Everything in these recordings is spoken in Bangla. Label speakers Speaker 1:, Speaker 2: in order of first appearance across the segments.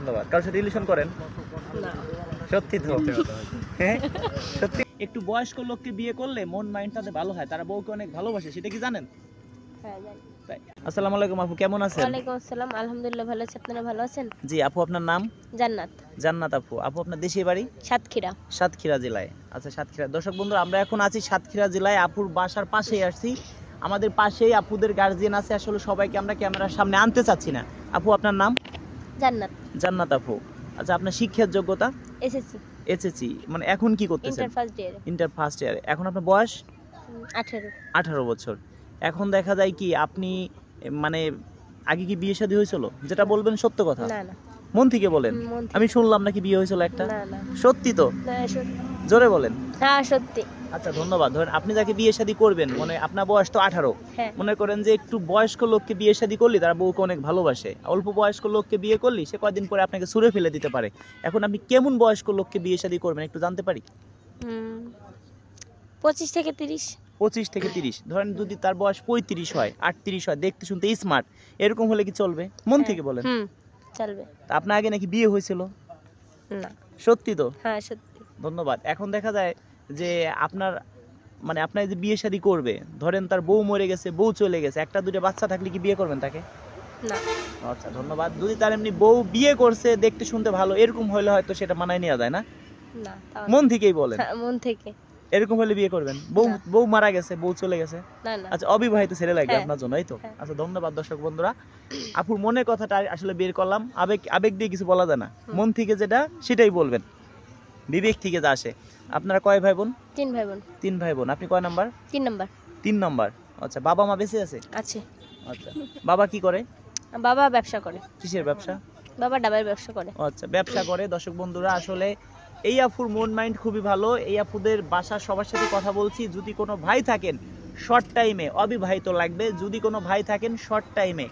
Speaker 1: ধন্যবাদ। কারোর সাথে রিলেশন করেন?
Speaker 2: না।
Speaker 1: সত্যি তো? হ্যাঁ সত্যি। একটু বয়স্ক লোককে বিয়ে করলে মন মাইন্ড তাদের ভালো হয়, তারা বউকে অনেক ভালোবাসে, সেটা কি জানেন?
Speaker 2: হ্যাঁ জানি।
Speaker 1: তাই। আসসালামু আলাইকুম আপু, কেমন আছেন?
Speaker 2: ওয়ালাইকুম আসসালাম, আলহামদুলিল্লাহ ভালো আছি, আপনারা ভালো আছেন?
Speaker 1: জি আপু, আপনার নাম?
Speaker 2: জান্নাত।
Speaker 1: জান্নাত আপু। আপু আপনার দেশের বাড়ি?
Speaker 2: সাতক্ষীরা।
Speaker 1: সাতক্ষীরা জেলায়। আচ্ছা সাতক্ষীরা। দর্শক বন্ধু, আমরা এখন আছি সাতক্ষীরা জেলায়, আপুর বাসার পাশেই আসছি। আমাদের পাশেই আপুদের গার্জিয়ান আছে, আসলে সবাইকে আমরা ক্যামেরার সামনে আনতে চাচ্ছি না। আপু আপনার নাম?
Speaker 2: জান্নাত।
Speaker 1: জান্নাত আপু। আচ্ছা আপনার শিক্ষার যোগ্যতা?
Speaker 2: এসএসসি।
Speaker 1: এসএসসি মানে এখন কি করতেছেন?
Speaker 2: ইন্টার ফার্স্ট ইয়ারে।
Speaker 1: ইন্টার ফার্স্ট ইয়ারে। এখন আপনার বয়স?
Speaker 2: 18।
Speaker 1: 18 বছর। এখন দেখা যায় কি আপনি মানে আগে কি বিয়ে শাদী হয়েছিল? যেটা বলবেন সত্য কথা,
Speaker 2: না না।
Speaker 1: মন থেকে বলেন।
Speaker 2: মন থেকে।
Speaker 1: আমি শুনলাম নাকি বিয়ে হয়েছিল একটা।
Speaker 2: না না।
Speaker 1: সত্যি তো?
Speaker 2: না সত্যি।
Speaker 1: জোরে বলেন।
Speaker 2: হ্যাঁ সত্যি।
Speaker 1: আচ্ছা ধন্যবাদ। ধরেন আপনি যাকে বিয়ে শাদী করবেন, মানে আপনার বয়স তো 18,
Speaker 2: হ্যাঁ।
Speaker 1: মনে করেন যে একটু বয়স্ক লোককে বিয়ে শাদী করলে তারা বউকে অনেক ভালোবাসে, অল্প বয়স্ক লোককে বিয়ে করলে সে কয়দিন পরে আপনাকে ছুঁড়ে ফেলে দিতে পারে। এখন আপনি কেমন বয়স্ক লোককে বিয়ে শাদী করবেন একটু জানতে পারি?
Speaker 2: 25 থেকে 30।
Speaker 1: 25 থেকে 30। ধরেন যদি তার বয়স 35 হয়, 38 হয়, দেখতে শুনতে স্মার্ট, এরকম হলে কি চলবে? মন থেকে বলেন।
Speaker 2: চলবে।
Speaker 1: তা আপনার আগে নাকি বিয়ে হয়েছিল?
Speaker 2: না।
Speaker 1: সত্যি তো?
Speaker 2: হ্যাঁ সত্যি।
Speaker 1: ধন্যবাদ। এখন দেখা যায় যে আপনার মানে আপনার যে বিয়ে শাদী করবে, ধরেন তার বউ মরে গেছে, বউ চলে গেছে, একটা দুটো বাচ্চা থাকলে কি বিয়ে করবেন তাকে?
Speaker 2: না।
Speaker 1: আচ্ছা ধন্যবাদ। যদি তার এমনি বউ বিয়ে করছে, দেখতে শুনতে ভালো, এরকম হলে হয়তো সেটা মানায় নেওয়া যায় না?
Speaker 2: না।
Speaker 1: মন থেকেই বলেন।
Speaker 2: মন থেকে।
Speaker 1: এরকম হলে বিয়ে করবেন? বউ মারা গেছে, বউ চলে গেছে।
Speaker 2: না না।
Speaker 1: আচ্ছা অবিবাহিত ছেলে লাগবে
Speaker 2: হ্যাঁ।
Speaker 1: আপনার জন্য, এই তো?
Speaker 2: হ্যাঁ।
Speaker 1: আচ্ছা ধন্যবাদ। দর্শক বন্ধুরা, আপুর মনের কথাটা আসলে বের করলাম। আবেগ দিয়ে কিছু বলা যায় না, মন থেকে যেটা সেটাই বলবেন, বিবেক থেকে যা আসে। আপনারা কয় ভাই বোন?
Speaker 2: 3 ভাই বোন।
Speaker 1: 3 ভাই বোন। আপনি কয় নাম্বার?
Speaker 2: 3 নাম্বার।
Speaker 1: 3 নাম্বার। আচ্ছা বাবা মা বেঁচে আছে?
Speaker 2: আছে।
Speaker 1: আচ্ছা বাবা কি করে?
Speaker 2: বাবা ব্যবসা করে।
Speaker 1: কিসের ব্যবসা?
Speaker 2: বাবা ডাবের ব্যবসা করে।
Speaker 1: আচ্ছা ব্যবসা করে। দর্শক বন্ধুরা, আসলে এই আপুর মন মাইন্ড খুবই ভালো। এই আপুদের বাসার সবার সাথে কথা বলছি। যদি কোনো ভাই থাকেন শর্ট টাইমে, অবিবাহিত লাগবে, যদি কোনো ভাই থাকেন শর্ট টাইমে,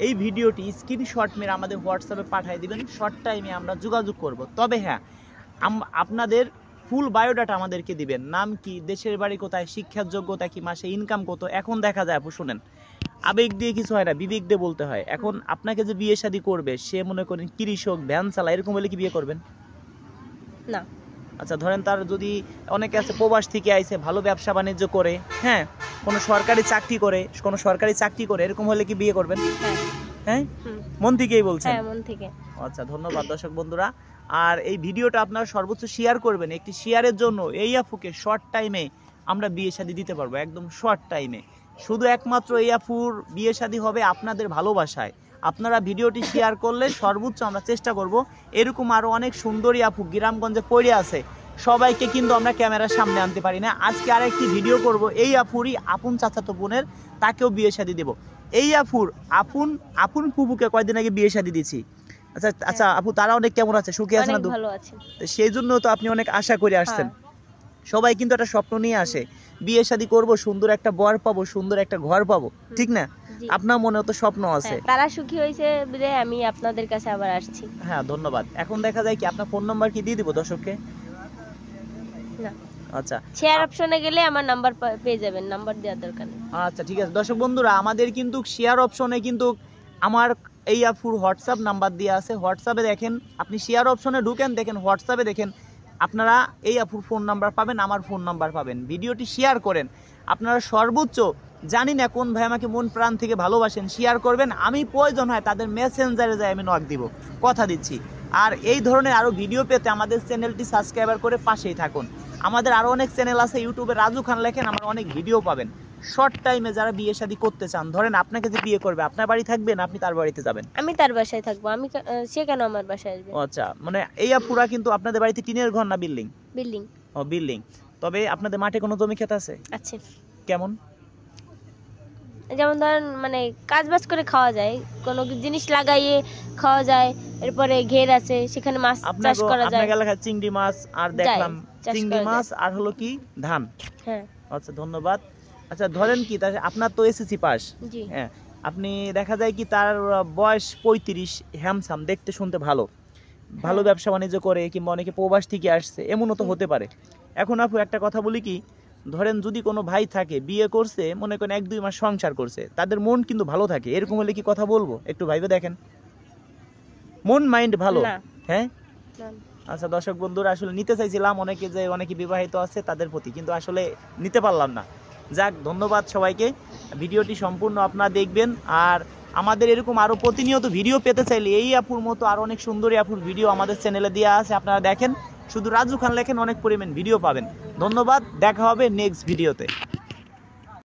Speaker 1: এই ভিডিওটি স্ক্রিনশট মেরে আমাদের হোয়াটসঅ্যাপে পাঠিয়ে দিবেন। শর্ট টাইমে আমরা যোগাযোগ করব। তবে হ্যাঁ, আপনাদের ফুল বায়োডাটা আমাদেরকে দিবেন। নাম কি, দেশের বাড়ি কোথায়, শিক্ষার যোগ্যতা কি, মাসে ইনকাম কত। এখন দেখা যায় আপু শুনেন, আবেগ দিয়ে কিছু হয় না, বিবেক দিয়ে বলতে হয়। এখন আপনাকে যে বিয়ে শাদী করবে, সে মনে করেন কৃষক, ভ্যান চালা, এরকম হলে কি বিয়ে করবেন?
Speaker 2: না।
Speaker 1: আচ্ছা ধরেন তার যদি অনেকে আছে প্রবাস থেকে আইছে, ভালো ব্যবসা বাণিজ্য করে, হ্যাঁ, কোনো সরকারি চাকরি করে, এরকম হলে কি বিয়ে করবেন?
Speaker 2: হ্যাঁ।
Speaker 1: হ্যাঁ মন থেকেই বলছেন?
Speaker 2: হ্যাঁ মন থেকে।
Speaker 1: আচ্ছা ধন্যবাদ দর্শক বন্ধুরা। আর এই ভিডিওটা আপনারা সর্বোচ্চ শেয়ার করবেন। একটি শেয়ারের জন্য এই আপুকে শর্ট টাইমে আমরা বিয়ে শাদী দিতে পারবো, একদম শর্ট টাইমে। শুধু একমাত্র এই আপুর বিয়ে শাদী হবে আপনাদের ভালোবাসায়। আপনারা ভিডিওটি শেয়ার করলে সর্বোচ্চ আমরা চেষ্টা করব এরকম আরো অনেক সুন্দরী আপু গ্রামগঞ্জে পড়ে আছে, সবাইকে কিন্তু আমরা ক্যামেরার সামনে আনতে পারি না। আজকে আরেকটি ভিডিও করব এই আপুরই আপন চাচাতো বোনের, তাকেও বিয়ে শাদী দেব। এই আপুর আপন ফুপুকে কয়দিন আগে বিয়ে শাদী দিয়েছি। আচ্ছা আচ্ছা আপু, তারা অনেক কেমন আছে, সুখী আছে না?
Speaker 2: অনেক ভালো আছে।
Speaker 1: সেই জন্য তো আপনি অনেক আশা করে আসছেন। সবাই কিন্তু একটা স্বপ্ন নিয়ে আসে, বিয়ে শাদী করব, সুন্দর একটা বর পাবো, সুন্দর একটা ঘর পাবো, ঠিক না? আপনার মনেও তো স্বপ্ন আছে।
Speaker 2: তারা সুখী হয়েছে বলে আমি আপনাদের কাছে আবার আসছি।
Speaker 1: হ্যাঁ ধন্যবাদ। এখন দেখা যায় কি আপনার ফোন নাম্বার কি দিয়ে দিব দর্শককে?
Speaker 2: না।
Speaker 1: আচ্ছা
Speaker 2: শেয়ার অপশনে গেলে আমার নাম্বার পেয়ে যাবেন, নাম্বার দেওয়ার দরকার নেই।
Speaker 1: আচ্ছা ঠিক আছে। দর্শক বন্ধুরা, আমাদের কিন্তু শেয়ার অপশনে কিন্তু আমার এই আপুর হোয়াটসঅ্যাপ নাম্বার দেওয়া আছে। হোয়াটসঅ্যাপে দেখেন, আপনি শেয়ার অপশনে ঢুকেন, দেখেন হোয়াটসঅ্যাপে দেখেন, আপনারা এই আপুর ফোন নাম্বার পাবেন, আমার ফোন নাম্বার পাবেন। ভিডিওটি শেয়ার করেন। আপনারা সর্বোচ্চ, জানি না কোন ভাই আমাকে মন প্রাণ থেকে ভালোবাসেন, শেয়ার করবেন। আমি প্রয়োজন হয় তাদের মেসেঞ্জারে যাই আমি নক দিব, কথা দিচ্ছি। আর এই ধরনের আরও ভিডিও পেতে আমাদের চ্যানেলটি সাবস্ক্রাইবার করে পাশেই থাকুন। আমাদের আরও অনেক চ্যানেল আছে, ইউটিউবে রাজু খান লেখেন, আমার অনেক ভিডিও পাবেন। শর্ট টাইমে যারা বিয়ে শাদী করতে চান, ধরেন আপনাকে যে বিয়ে করবে, আপনার বাড়ি থাকবেন, আপনি তার বাড়িতে যাবেন?
Speaker 2: আমি তার বাসায় থাকবো। সে কেন আমার বাসায় আসবে?
Speaker 1: আচ্ছা মানে এই আপুরা কিন্তু আপনাদের বাড়িতে টিনের ঘর না বিল্ডিং?
Speaker 2: বিল্ডিং।
Speaker 1: ও বিল্ডিং। তবে আপনাদের মাঠে কোনো জমি ক্ষেত আছে?
Speaker 2: আছে।
Speaker 1: কেমন?
Speaker 2: যেমন ধরেন মানে কাজ বাজ করে খাওয়া যায়, কোনো জিনিস লাগাইয়ে খাওয়া যায়। এরপরে ঘের আছে, সেখানে মাছ চাষ করা যায়।
Speaker 1: আপনার এলাকায় চিংড়ি মাছ আর দেখলাম, চিংড়ি মাছ আর হলো কি ধান।
Speaker 2: হ্যাঁ। আচ্ছা
Speaker 1: ধন্যবাদ। আচ্ছা ধরেন কি আপনার তো এসএসসি পাস, হ্যাঁ, আপনি দেখা যায় কি তার বয়স 35, হ্যামসাম, দেখতে শুনতে ভালো, ভালো ব্যবসা বাণিজ্য করে, কিংবা অনেকে প্রবাস থেকে আসছে, এমনও তো হতে পারে। এখন আপু একটা কথা বলি কি, ধরেন যদি কোনো ভাই থাকে বিয়ে করছে, মনে করেন 1-2 মাস সংসার করছে, তাদের মন কিন্তু ভালো থাকে, এরকম হলে কি কথা বলবো? একটু ভাইবে দেখেন। মন মাইন্ড ভালো?
Speaker 2: না।
Speaker 1: হ্যাঁ।
Speaker 2: না।
Speaker 1: আচ্ছা দর্শক বন্ধুরা, আসলে নিতে চাইছিলাম অনেকে বিবাহিত আছে তাদের প্রতি, কিন্তু আসলে নিতে পারলাম না। যাক, ধন্যবাদ সবাইকে। ভিডিওটি সম্পূর্ণ আপনারা দেখবেন। আর আমাদের এরকম আরো প্রতিনিয়ত ভিডিও পেতে চাইলে এই আপুর মতো আরো অনেক সুন্দরী আপুর ভিডিও আমাদের চ্যানেলে দেওয়া আছে, আপনারা দেখেন। শুধু রাজু খান লেখেন, অনেক পরিমাণ ভিডিও পাবেন। ধন্যবাদ, দেখা হবে নেক্সট ভিডিওতে।